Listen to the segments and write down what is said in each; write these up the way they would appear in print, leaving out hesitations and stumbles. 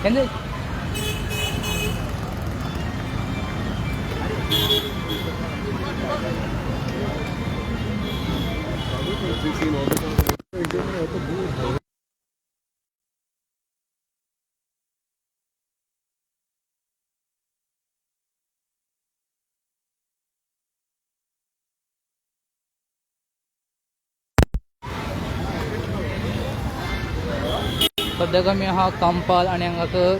म्हणजे सध्याक आमी आहा कांपाल आणि हांगासर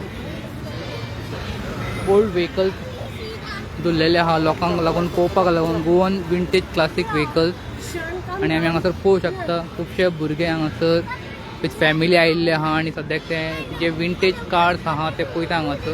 ओल्ड व्हेकल्स दवरलेले आहा लोकांक लागून पळोवपाक लागून गोवन विंटेज क्लासीक व्हेकल्स आणि आमी हांगासर पळोवंक शकता खुबशे भुरगे हांगासर विथ फॅमिली आयिल्ले आहा आणि सद्याक ते जे विंटेज कार्स आहा ते पळयता हांगासर.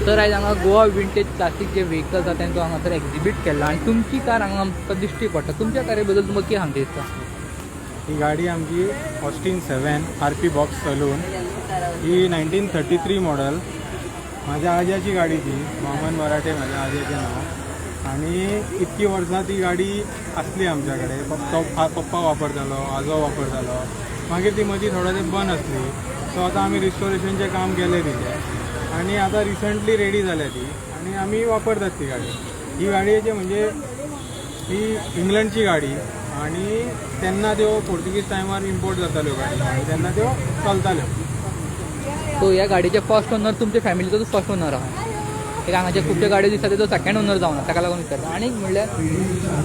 तर आयज हांगा गोवा विंटेज क्लासीक जे व्हेकल्स आसा तेंचो हांगासर एक्झिबीट केला आणि तुमची कार हांगा आमकां दिश्टी पडटा. तुमच्या कारे बद्दल तुमकां कितें सांगता दिसता? ही गाडी आमची ऑस्टीन 7 RP बॉक्स सलून. ही 1933 मॉडल. माझ्या आज्याची गाडी ती, वामन मराठे माझ्या आज्याचें नाव. आणि इतकी वर्सां ती गाडी असली आमच्याकडे. पप्पा वापरतालो, आजो वापरतालो. मागीर ती मदीं थोडे तेंप बंद आसली. सो आतां आमी रिस्टोरेशनचें काम केलें तिचें आणि आता रिसंटली रेडी जाल्या ती आणि आम्ही वापरतात ती गाडी. ही गाडयेची म्हणजे ही इंग्लंडची गाडी आणि तेन्ना त्यो पोर्तुगीज टायमार इम्पोर्ट जाताल्यो गाडी आणि तेन्ना त्यो चलताल्यो. सो ह्या गाडयेचे फर्स्ट ओनर तुमच्या फॅमिलीचो फर्स्ट ओनर आहा. एक हांगाचे खुबशे गाडयो दिसता तेजो सेकंड ओनर जावना, ताका लागून विचारता. आनीक म्हणल्यार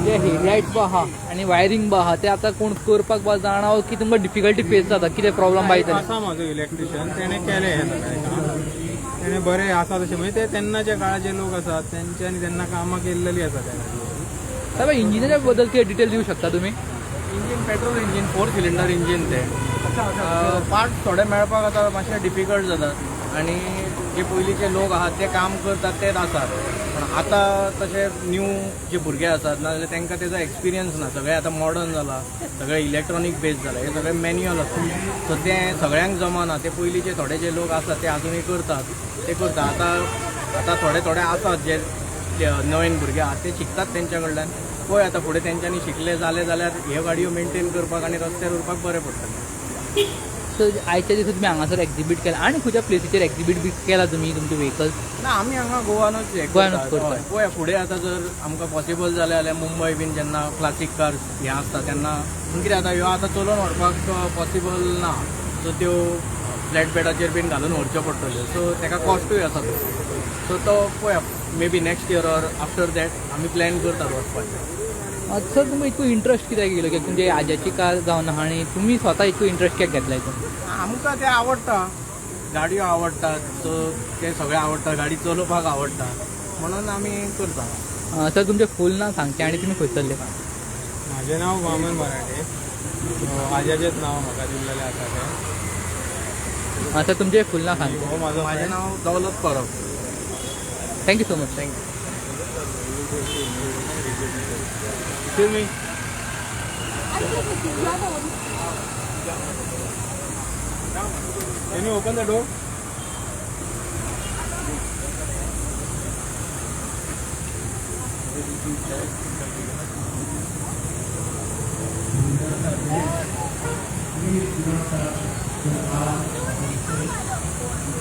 जे हेडलायट्स आहा आनी वायरींग बा आहा ते आतां कोण करपाक बा जाणा की तुमकां डिफिकल्टी फेस जाता, कितें प्रॉब्लम बा येता? आसा म्हाजो इलेक्ट्रिशियन, तेणें केलें हें सगळें काम. तेणें बरें आसा तशें म्हणजे ते तेन्नाच्या काळाचे लोक आसात तेंच्यांनी तेन्ना कामां केल्लेली आसा त्या गाडयेची. साहेब इंजिनाच्या बद्दल कितें डिटेल दिवं शकता तुमी? Engine petrol engine 4 cylinder engine ते पार्ट्स थोडे मेळपाक आतां मातशें डिफिकल्ट जातात आणि जे पयलींचे लोक आहात ते काम करतात तेच आसात. पण आतां तशे न्यू जे भुरगे आसात नाजाल्यार तांकां तेजो एक्सपिरियन्स ना. सगळें आतां मॉडर्न जाला, सगळें इलेक्ट्रॉनीक बेस्ड जालां, हे सगळें मॅन्युअल आसा. सो तें सगळ्यांक जमना. ते पयलींचे थोडे जे लोक आसात ते अजुनूय करतात, ते करता. आतां थोडे आसात जे नवीन भुरगे आहात ते शिकतात तेंच्या कडल्यान. पळय आतां फुडें तेंच्यांनी शिकले जाल्यार ह्यो गाडयो मेंटेन करपाक आनी रस्त्यार उरपाक बरें पडटलें. सो आयच्या दिसा तुमी हांगासर एक्झिबीट केला आणि खंयच्या प्लेसीचेर एक्झिबीट बी केला तुमी तुमचे व्हेकल्स? ना आमी हांगा गोवानूच करतात. पळय फुडें आतां जर आमकां पॉसिबल जालें जाल्यार मुंबय बीन जेन्ना क्लासीक कार्स हे आसता तेन्ना कितें जाता ह्यो आतां चलोवन व्हरपाक पॉसिबल ना. सो त्यो फ्लॅट बेडाचेर बीन घालून व्हरच्यो पडटल्यो. सो ताका कॉस्टूय आसा. सो तो पळय may be next year or after that आमी प्लॅन करतात वचपाचें. सर तुमी इतको इंट्रस्ट कित्याक येयलो की तुमचे आज्याची कार जावन आहा आनी तुमी स्वता इतको इंट्रस्ट कित्याक घेतला हितून? आमकां ते आवडटा, गाडयो आवडटात. सो ते सगळें आवडटा, गाडी चलोवपाक आवडटा म्हणून आमी करता. सर तुमचें फूल नांव सांगचें आनी तुमी खंयसरले? म्हाजें नांव वामन मराठे. आज्याचेंच नांव म्हाका दिल्लेलें आसा तें. सर तुमचें फूल नांव सांगचें? हो म्हाजें नांव दौलत परब. Thank you so much. Thank you. Excuse me. Can you open the door?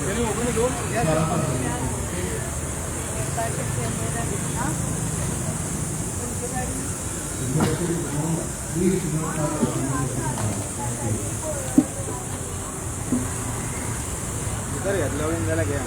Can you open the door? Yes. भितर घेतल्या वयन जाल्यार घे.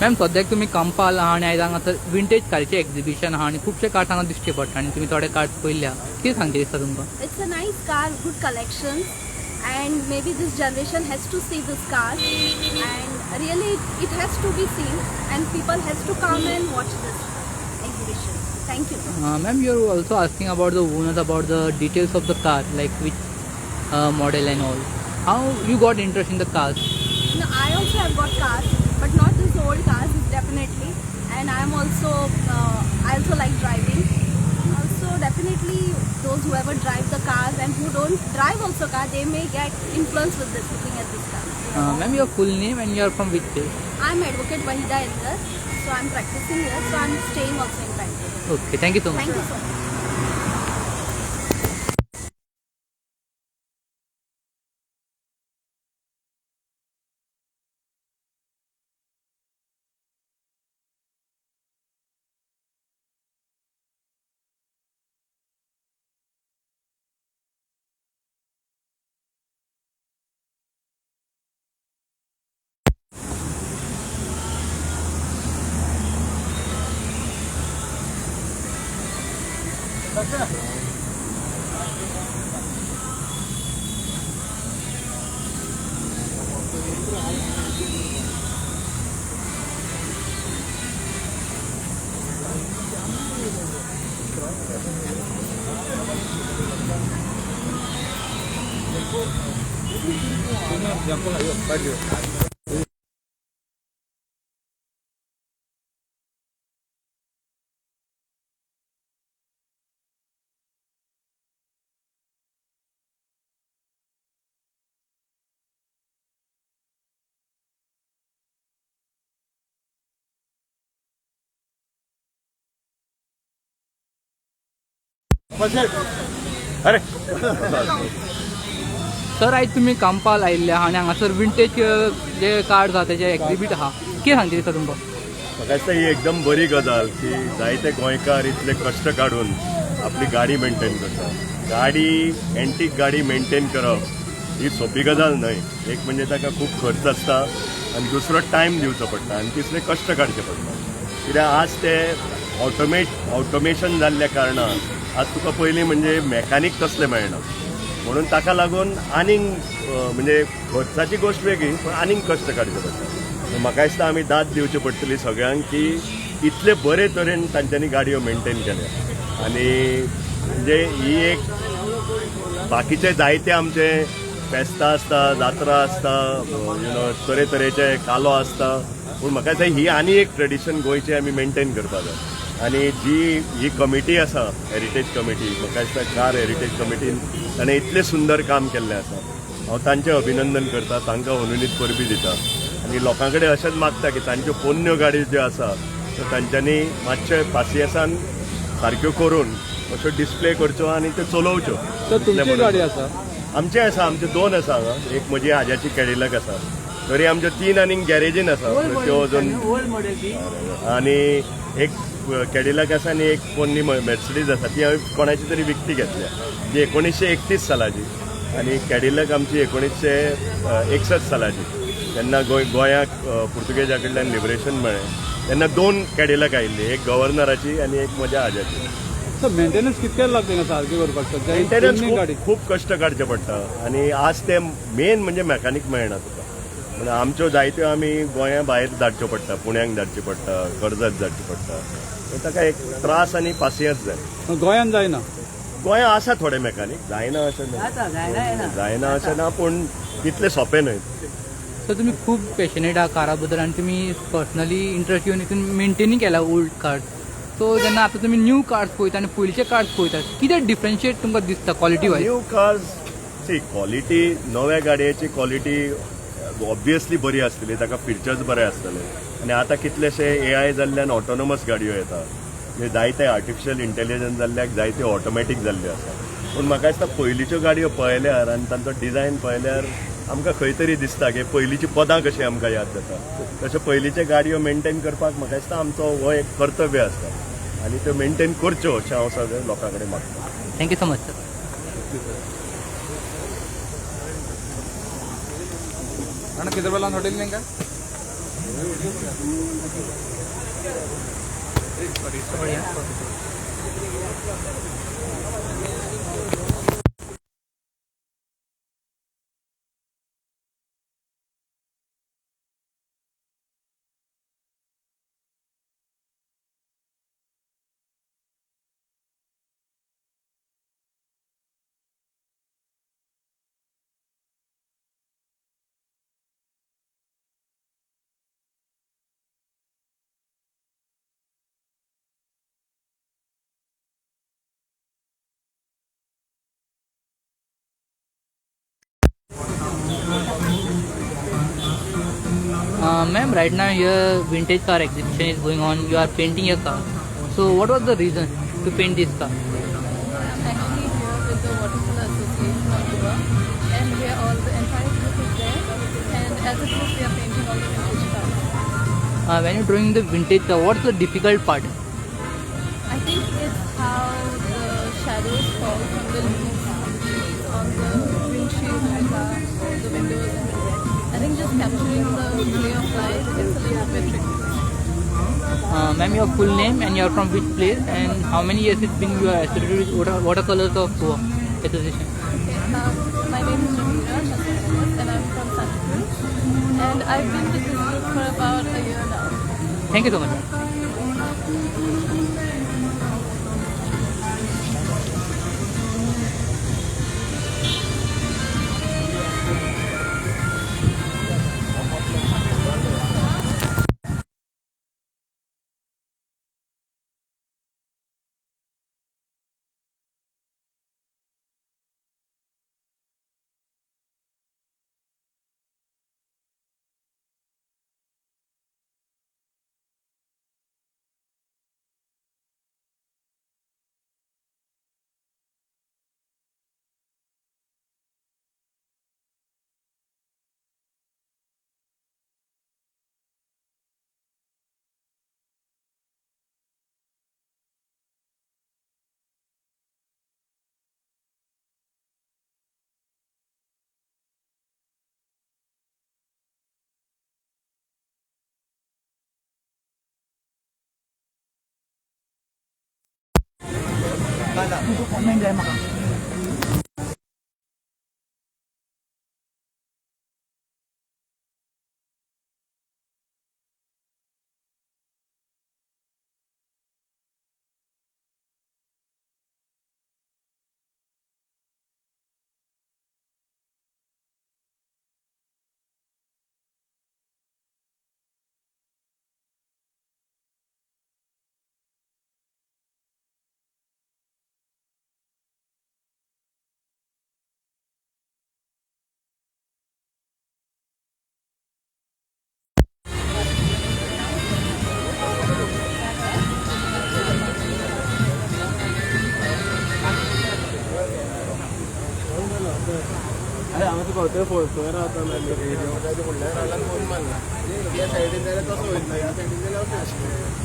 मॅम सद्याक तुमी कांपाल आहा आनी आयज हांगासर विंटेज कारचे एक्झिबिशन आहा आनी खुबशे कार्स हांगा दिश्टी पडटा आनी तुमी थोडे कार्स पळयल्या. कितें सांगचे दिसता तुमकां? It's a nice car, good collection, and maybe this generation has to see this car, and really it has to be seen, and people has to come and watch this exhibition. Thank you. Ma'am, you're also asking about the owners, about the details of the car, like which model and all. How you got interest in the cars? No, I also have got cars, but not this old cars, definitely. And I also like driving. So definitely those who ever drive the cars and who don't drive also car, they may get influenced with this, looking at this car. Ma'am, your full name and you're from which place? I'm Advocate Wahida Edgar, so I'm practicing here, so I'm staying also in Bangalore. Okay, thank you so much. Thank you so much. अरे sir आयज तुमी कांपाल आयिल्ले आहा आनी हांगासर vintage जे card आहा तेजे exhibit आहा कितें सांगतली सर तुमकां? म्हाका दिसता ही एकदम बरी गजाल की जायते गोंयकार इतले कश्ट काडून आपली गाडी मेंटेन करता. गाडी एंटीक गाडी मेंटेन करप ही सोपी गजाल न्हय. एक म्हणजे ताका खूब खर्च आसता आनी दुसरो टायम दिवचो पडटा आनी तिसरे कश्ट काडचे पडटा. कित्याक आज ते ऑटोमेशन जाल्ल्या कारणान आज तुका पयलीं म्हणजे मॅकॅनीक तसले मेळना. म्हणून ताका लागून आनीक म्हणजे खर्चाची गोश्ट वेगळी पण आनीक कश्ट काडचे पडटा. म्हाका दिसता आमी दाद दिवची पडटली सगळ्यांक की इतले बरे तरेन तांच्यांनी गाडयो मेंटेन केल्या. आनी म्हणजे ही एक बाकीचे जायते आमचे फेस्तां आसता, जात्रा आसता, तरेतरेचे कालो आसता, पूण म्हाका दिसता ही आनी एक ट्रेडिशन गोंयची आमी मेंटेन करपाक जाय. आनी जी ही कमिटी आसा हेरिटेज कमिटी, म्हाका दिसता कार हेरिटेज कमिटीन ताणें इतलें सुंदर काम केल्लें आसा. हांव तांचें अभिनंदन करता, तांकां अनुनीत परबी दिता आनी लोकां कडेन अशेंच मागता की तांच्यो पोरण्यो गाडी ज्यो आसा त्यो तांच्यांनी मातशे पासियेसान सारक्यो करून अश्यो डिस्प्ले करच्यो आनी त्यो चलोवच्यो. तर तुमची गाडी आसा? आमचे आसा, आमचे 2 आसा हांगा. एक म्हजी आज्याची कॅडिलॅक आसा, तरी आमच्यो 3 आनीक गॅरेजीन आसा त्यो अजून. आनी एक कॅडिलॅक आसा आनी एक पोन्नी मर्सिडीज आसा, ती हांवें कोणाची तरी विकती घेतल्या. ती 1931 सालाची आनी कॅडिलॅक आमची 1961 सालाची. तेन्ना गोंयाक पुर्तुगेजा कडल्यान लिबरेशन मेळ्ळें तेन्ना 2 कॅडिलॅक आयिल्ली, एक गव्हर्नराची आनी एक म्हज्या आज्याची. मेंटेनन्स कितके लागता सारकी करपाक? मेंटेनन्स खूब कश्ट काडचे पडटा आनी आज ते मेन म्हणजे मॅकॅनीक मेळना तुका. म्हणजे आमच्यो जायत्यो आमी गोंया भायर धाडच्यो पडटा, पुण्याक धाडच्यो पडटा, कर्जत धाडच्यो पडटा. ताका एक त्रास आनी पासियन्स जाय. गोंयान जायना? गोंया आसा थोडे मॅकॅनीक, जायना अशें ना, जायना अशें ना, पूण तितलें सोंपें न्हय. सर तुमी खूब पॅशनेट आहा कारा बद्दल आनी तुमी पर्सनली इंट्रस्ट घेवन हितून मेंटेनींग केला ओल्ड कार्ड. सो जेन्ना आतां तुमी न्यू कार्ड्स पळयता आनी पयलींचे कार्ड्स पळयता कितें डिफरन्शिएट तुमकां दिसता क्वॉलिटी वायज? न्यू कार्स सी क्वॉलिटी, नव्या गाडयेची क्वॉलिटी ऑब्वियसली बरी आसतली, ताका फिचर्स बरे आसतले. आनी आतां कितलेशे AI जाल्ल्यान ऑटोनोमस गाडयो येता, म्हणजे जायते आर्टिफिशियल इंटेलिजन्स जाल्ल्याक जायते ऑटोमॅटीक जाल्ल्यो आसा. पूण म्हाका दिसता पयलींच्यो गाडयो पळयल्यार आनी तांचो डिझायन पळयल्यार आमकां खंय तरी दिसता की पयलींची पदां कशी आमकां याद जाता. तशें पयलींच्यो गाडयो मेंटेन करपाक म्हाका दिसता आमचो हो एक कर्तव्य आसता आनी त्यो मेंटेन करच्यो अशें हांव सगळ्या लोकां कडेन मागता. Thank you so much sir. किती वेळा हॉटेल नाही का? Ma'am, right now here vintage car exhibition is going on. You are painting your car. So what was the reason to paint this car? I'm actually here with the Watercolor Association of Goa, and where all the entire group is there. And as a group, we are painting all the vintage cars. When you're drawing the vintage car, what's the difficult part? I think it's how the shadows fall from the leaves on the trees, on the windshield of the car, the windows and the I think just capturing the play of light is a little bit tricky. Ma'am, your full name and you're from which place and how many years it's been you are associated with watercolors of Goa association? Okay, my name is Ramira Shastakos and I'm from Santa Cruz. And I've been with this group for about a year now. Thank you so much. अरे हांव तुका खंय phone रावता phone मारला ह्या सायडीन जाल्यार तसो वयतलो ह्या सायडीन जाल्यार अशें आसतलें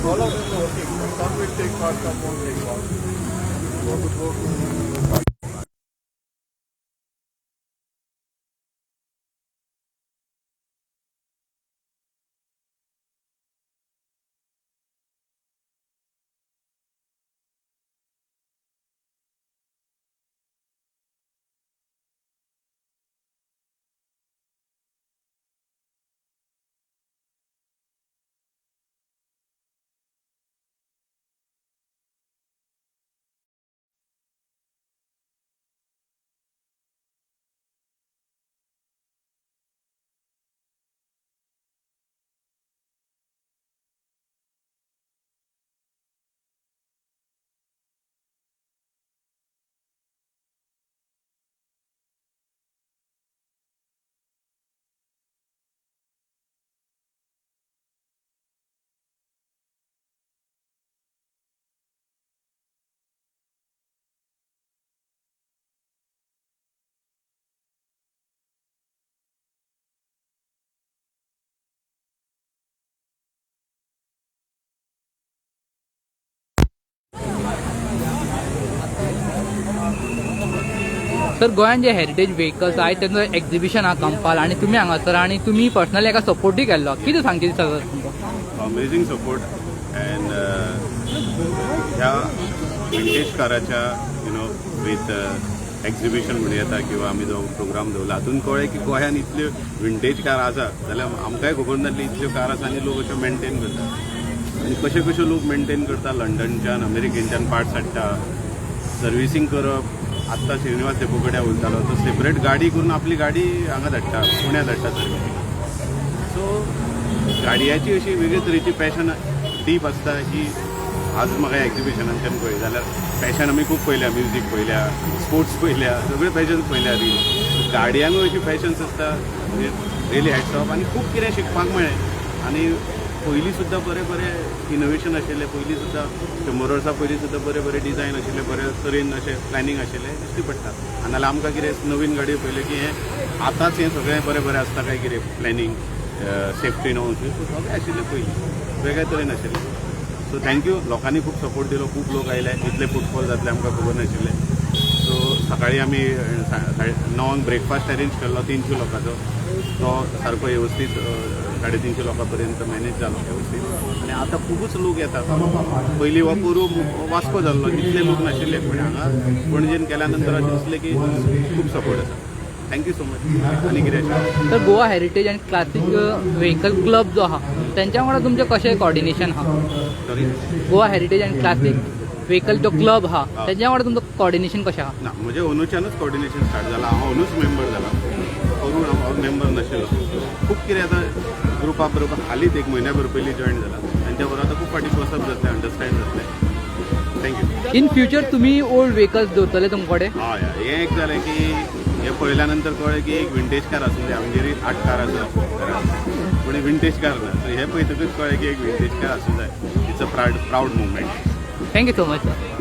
All of them are working. Some will take part, some won't take part. Go to sir गोंयान जे हेरिटेज व्हेकल्स आहेत त्यांचं एक्झिबिशन हा कंपाल आणि तुम्ही हांगासर आणि तुम्ही पर्सनली एका सपोर्टूय केल्लो कितें सांगता सर तुमकां अमेझिंग सपोर्ट अँड ह्या विंटेज काराच्या विथ एक्झिबिशन म्हणून येता किंवा आमी जो प्रोग्राम दवरला हातून कळ्ळें की गोंयान इतल्यो विंटेज कार आसा जाल्यार आमकांय खबर नासली इतल्यो कार आसा आनी लोक अश्यो मेंटेन करता आनी कशे कशे लोक मेंटेन करता लंडनच्यान अमेरिकेच्यान पार्ट्स हाडटा सर्विसींग करप आत्तां श्रीनिवास देपो कडेन उलतालो तो सेपरेट गाडी करून आपली गाडी हांगा धाडटा पुण्याक धाडटा सर्विसींग सो गाडयांची अशी वेगळे तरेची पॅशन डीप आसता की आज म्हाका एक्झिबिशनांच्यान पळय जाल्यार पॅशन आमी खूब पळयल्या म्युजीक पळयल्या स्पोर्ट्स पळयल्या सगळे पॅशन्स पळयल्या रील गाडयांकूय अशी पॅशन्स आसता म्हणजे रियली हॅट्स ऑफ आनी खूब कितें शिकपाक मेळ्ळें आनी पयलीं सुद्दां बरें बरें इनोवेशन आशिल्लें पयलीं सुद्दां 100 वर्सां पयलीं सुद्दां बरें बरें डिजायन आशिल्ले बरे तरेन अशें प्लॅनिंग आशिल्लें दिश्टी पडटा नाजाल्यार आमकां कितें नवीन गाडयो पळयल्यो की हें आतांच हें सगळें बरें बरें आसता काय कितें प्लॅनिंग सेफ्टी नो सगळें आशिल्लें पयलीं वेगळ्या तरेन आशिल्लें सो थँक्यू लोकांनी खूब सपोर्ट दिलो खूब लोक आयले इतले फुटफॉल जातले आमकां खबर नाशिल्लें सो सकाळीं आमी 9 ब्रेकफास्ट अरेंज केल्लो 300 लोकांचो तो सारको वेवस्थीत 350 लोकां पर्यंत मॅनेज जालो वेवस्थीत आनी आतां खुबूच लोक येतात पयलीं हो पोरू वास्को जाल्लो इतले लोक नाशिल्ले पूण हांगा पणजेन केल्या नंतर अशें दिसलें की खूब सपोर्ट आसा थँक्यू सो मच आनी कितें आशिल्लें तर गोवा हेरिटेज आनी क्लासीक व्हेकल क्लब जो आहा त्यांच्या वांगडा तुमचें कशें कॉर्डिनेशन आहा सॉरी गोवा हेरिटेज आनी क्लासीक व्हेकल जो क्लब आहा त्याच्या वांगडा तुमचं कॉर्डिनेशन कशें आहा ना म्हणजे अंदूच्यानूच कॉर्डिनेशन स्टार्ट जाला हांव अंदूच मेंबर जाला करून हांव मेंबर नाशिल्लो खूब कितें आतां ग्रुपा बरोबर हालींच 1 म्हयन्या पयलीं जॉयन जाला तांच्या बरोबर आतां खूब फाटीं वचप जातलें अंडरस्टँड जातलें थँक्यू इन फ्युचर तुम्ही ओल्ड व्हेकल्स दवरतले तुमचे कडेन हय हय हें एक जालें की हें पळयल्या नंतर कळ्ळें की एक विंटेज कार आसुंदी आमगेर 8 कार आसा पूण विंटेज कार ना सो हें पळयतकच कळ्ळें की एक विंटेज कार आसूं जाय it's a proud movement thank you so much sir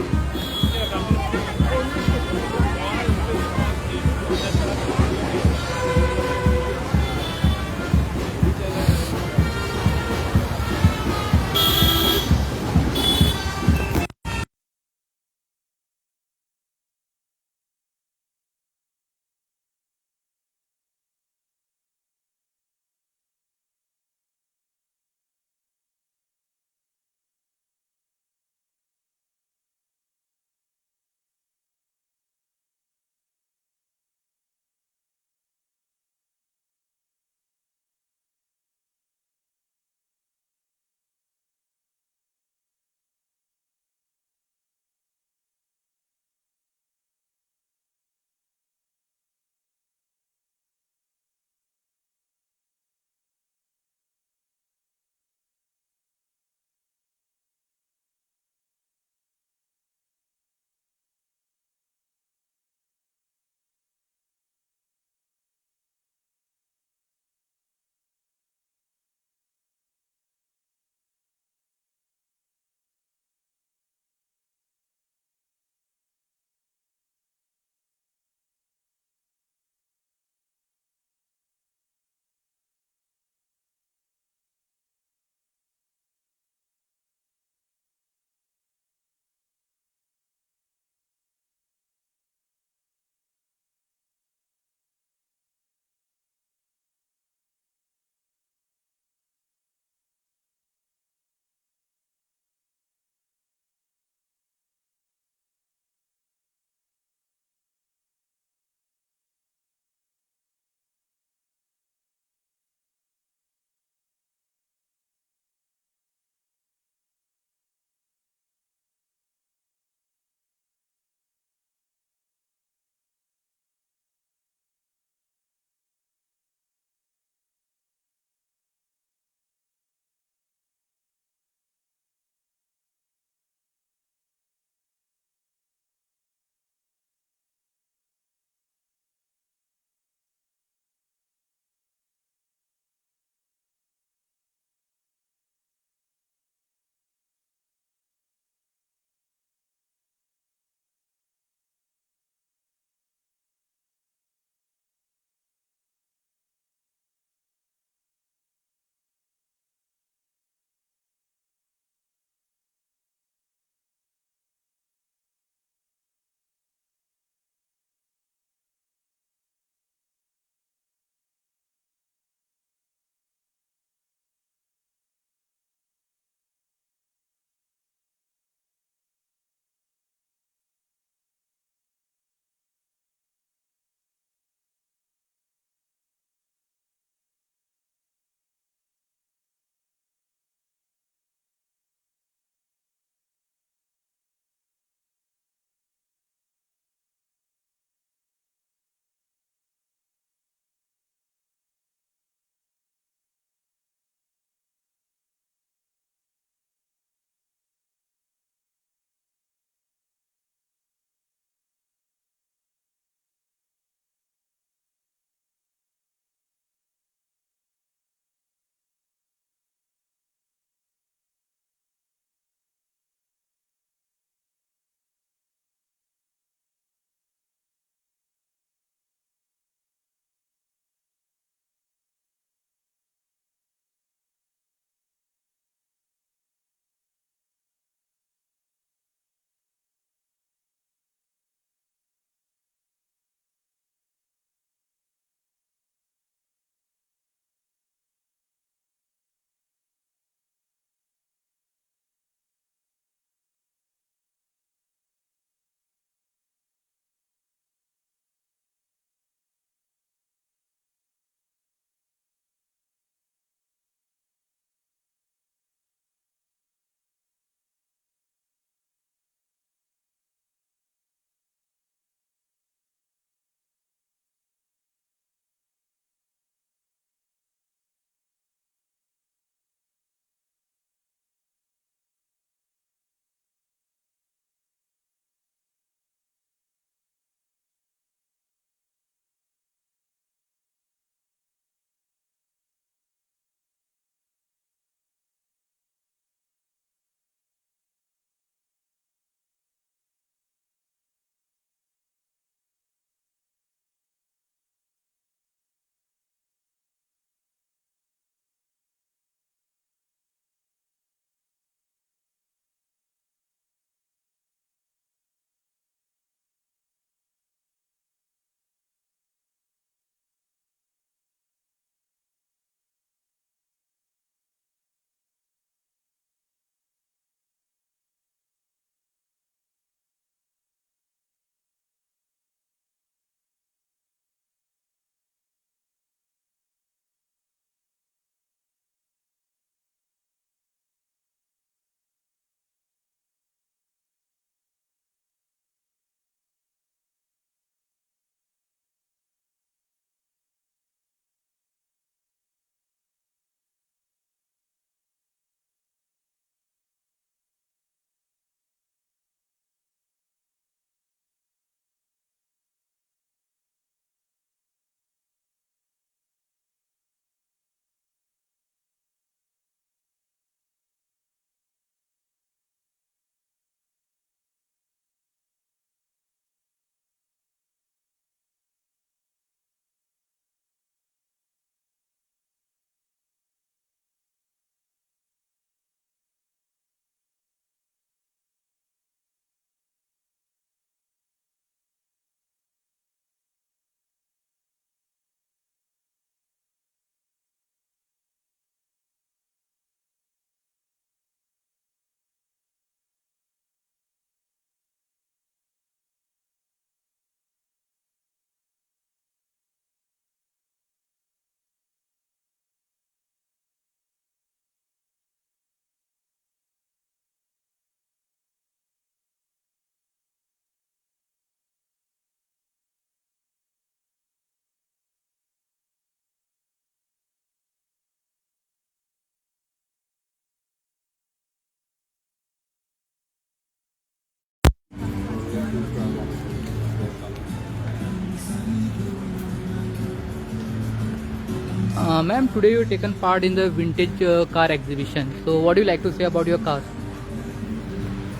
Ma'am, today you taken part in the vintage car exhibition. So, what do you like to say about your car?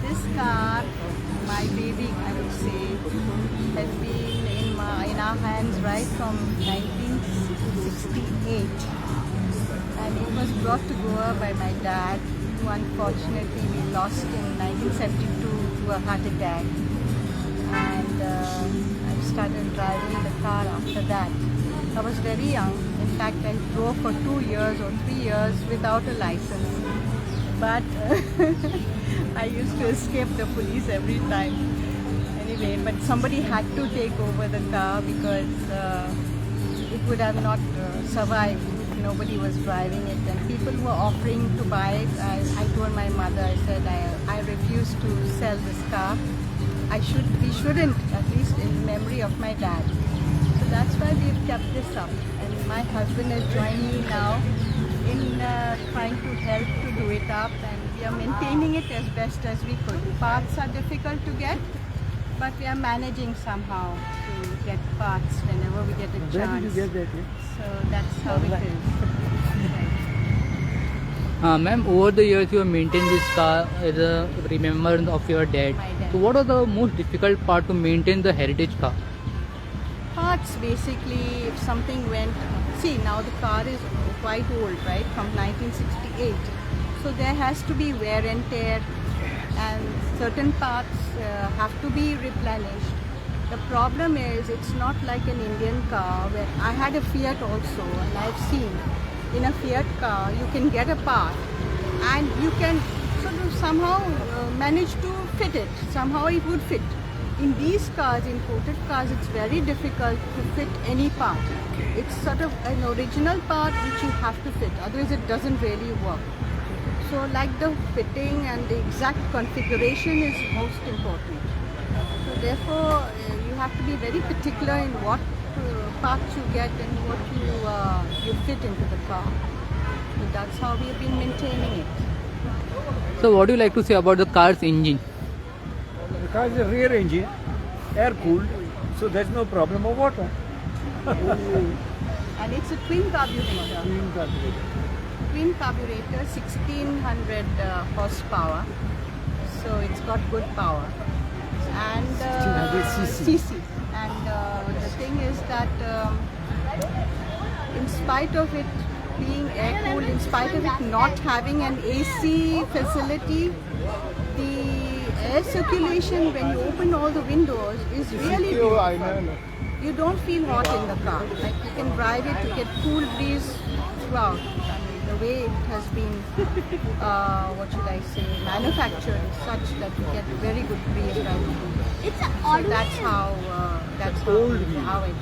This car, my baby, I would say, has been in our hands right from 1968, and it was brought to Goa by my dad, who unfortunately we lost in 1972 to a heart attack. And I started driving the car after that. I was very young. In fact, I drove for 2 years or 3 years without a license. But I used to escape the police every time. Anyway, but somebody had to take over the car because it would have not survived if nobody was driving it. And people were offering to buy it. I told my mother, I said, I refuse to sell this car. We shouldn't, at least in memory of my dad. So that's why we've kept this up. And my husband has joined me now in trying to help to do it up, and we are maintaining it as best as we could. Parts are difficult to get, but we are managing somehow to get parts whenever we get a chance. Where did you get that? So that's how it is. Ma'am, over the years you have maintained this car as a remembrance of your dad. My dad. So, what was the most difficult part to maintain the heritage car? Parts, basically, if something went, see, now the car is quite old, right, from 1968. So there has to be wear and tear, and certain parts have to be replenished. The problem is, it's not like an Indian car where I had a Fiat also, and I've seen in a Fiat car you can get a part and you can sort of somehow manage to fit it. Somehow it would fit. In these cars, imported cars, it's very difficult to fit any part. It's sort of an original part which you have to fit, otherwise it doesn't really work. So like the fitting and the exact configuration is most important. So therefore you have to be very particular in what parts you get and what you fit into the car. So that's how we have been maintaining it. So, what do you like to say about the car's engine? The car is a rear engine, air cooled, so there's no problem of water. And it's a twin carburetor. Twin carburetor, 1600 horsepower. So it's got good power. And 1600 cc. And the thing is that in spite of it being air cooled, in spite of it not having an AC facility, the air circulation when you open all the windows is really beautiful. You don't feel hot in the car. Like you can drive it, you get cool breeze throughout. I mean, the way it has been, what should I say, manufactured is such that you get very good breeze right through. It's an So that's how it is.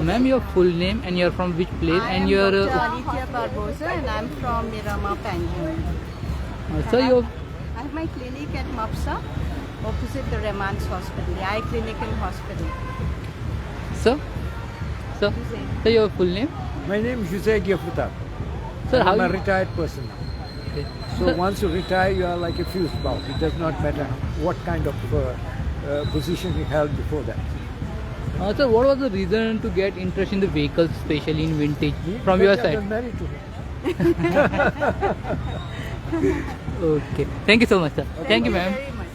Ma'am, your full name and you're from which place? I And am your Dr. Aditya Barbosa and I'm from Mirama, Panjim. sir, your I have my clinic at MAPSA, opposite the Remans Hospital, the eye clinic and hospital. sir, sir, sir, your full name? My name is Jose Giafuta. Sir, how I'm a you- retired person now. Okay. So Sir- once you retire, you are like a fuse bulb. It does not matter what kind of position you held before that. Sir, what was the reason to get interest in the vehicles, especially in vintage, from your Because I was side? married to her. Okay. Thank you so much, sir. Thank you, ma'am. Very much.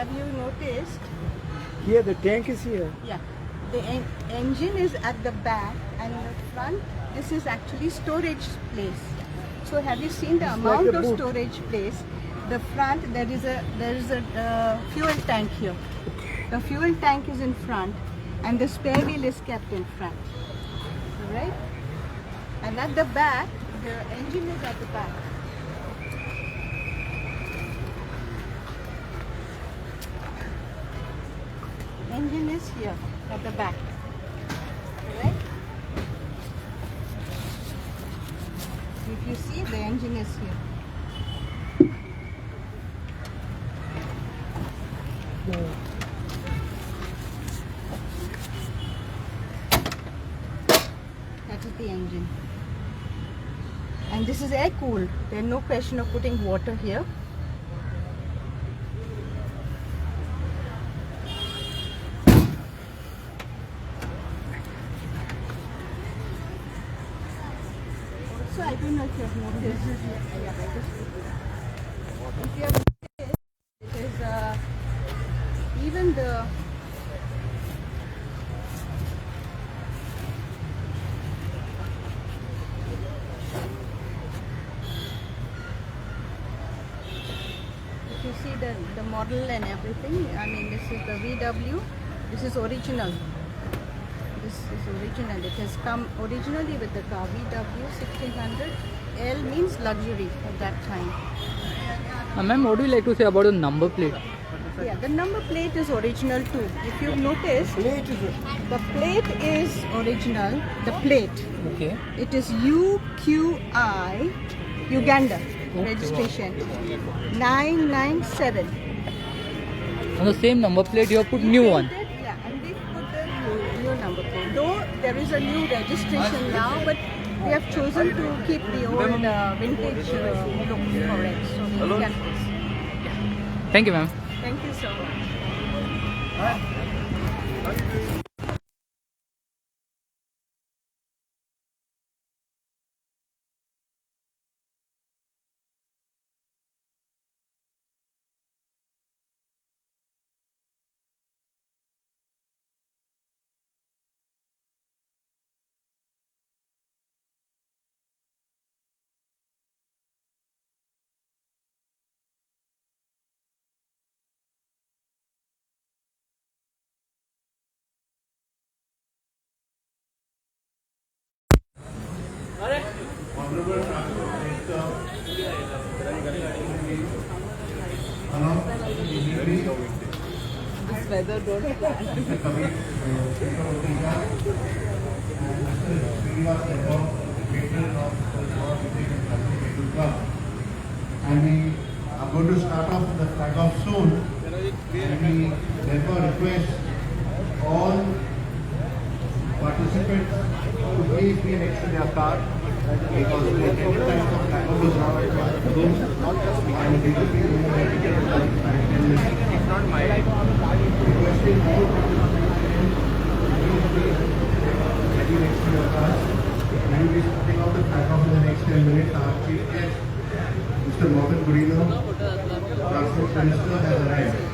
have you noticed? Here, the tank is here. Yeah. The engine is at the back, and the front, this is actually storage place. So have you seen the It's amount like a of boot. storage place? The front, there is a fuel tank here. The fuel tank is in front, and the spare wheel is kept in front. Right? And at the back, the engine is at the back. Engine is here at the back. Right? If you see, the engine is here. That is the engine. And this is air cooled. There's no question of putting water here. Also, I don't know if you have noticed. If you have noticed, it is even the if you see the model and everything, I mean, this is the VW. This is original. This is original. It has come originally with the car VW 1600. L means luxury at that time. Ma'am, what do you like to say about the number plate? Yeah, the number plate is original too. If you've noticed, the plate is original. The plate. Okay. It is UQI, Uganda registration 997. On the same number plate, you have put new one. Yeah, and we put the new number plate. Though there is a new registration now, but we have chosen to keep the old vintage look for it. So we can. Thank you, ma'am. Thank you so much. And we are going to start off with the flag off soon. And we therefore request all participants to please be next to their car because the attended time for flag off is now at 1 p.m. and we will be doing the attended time at 10 minutes. It's not my requesting all participants to please be ready next to your cars. We will be starting off the flag off in the next 10 minutes. Our chief guest, Mr. Morgan Gurino, Transport Minister, has arrived.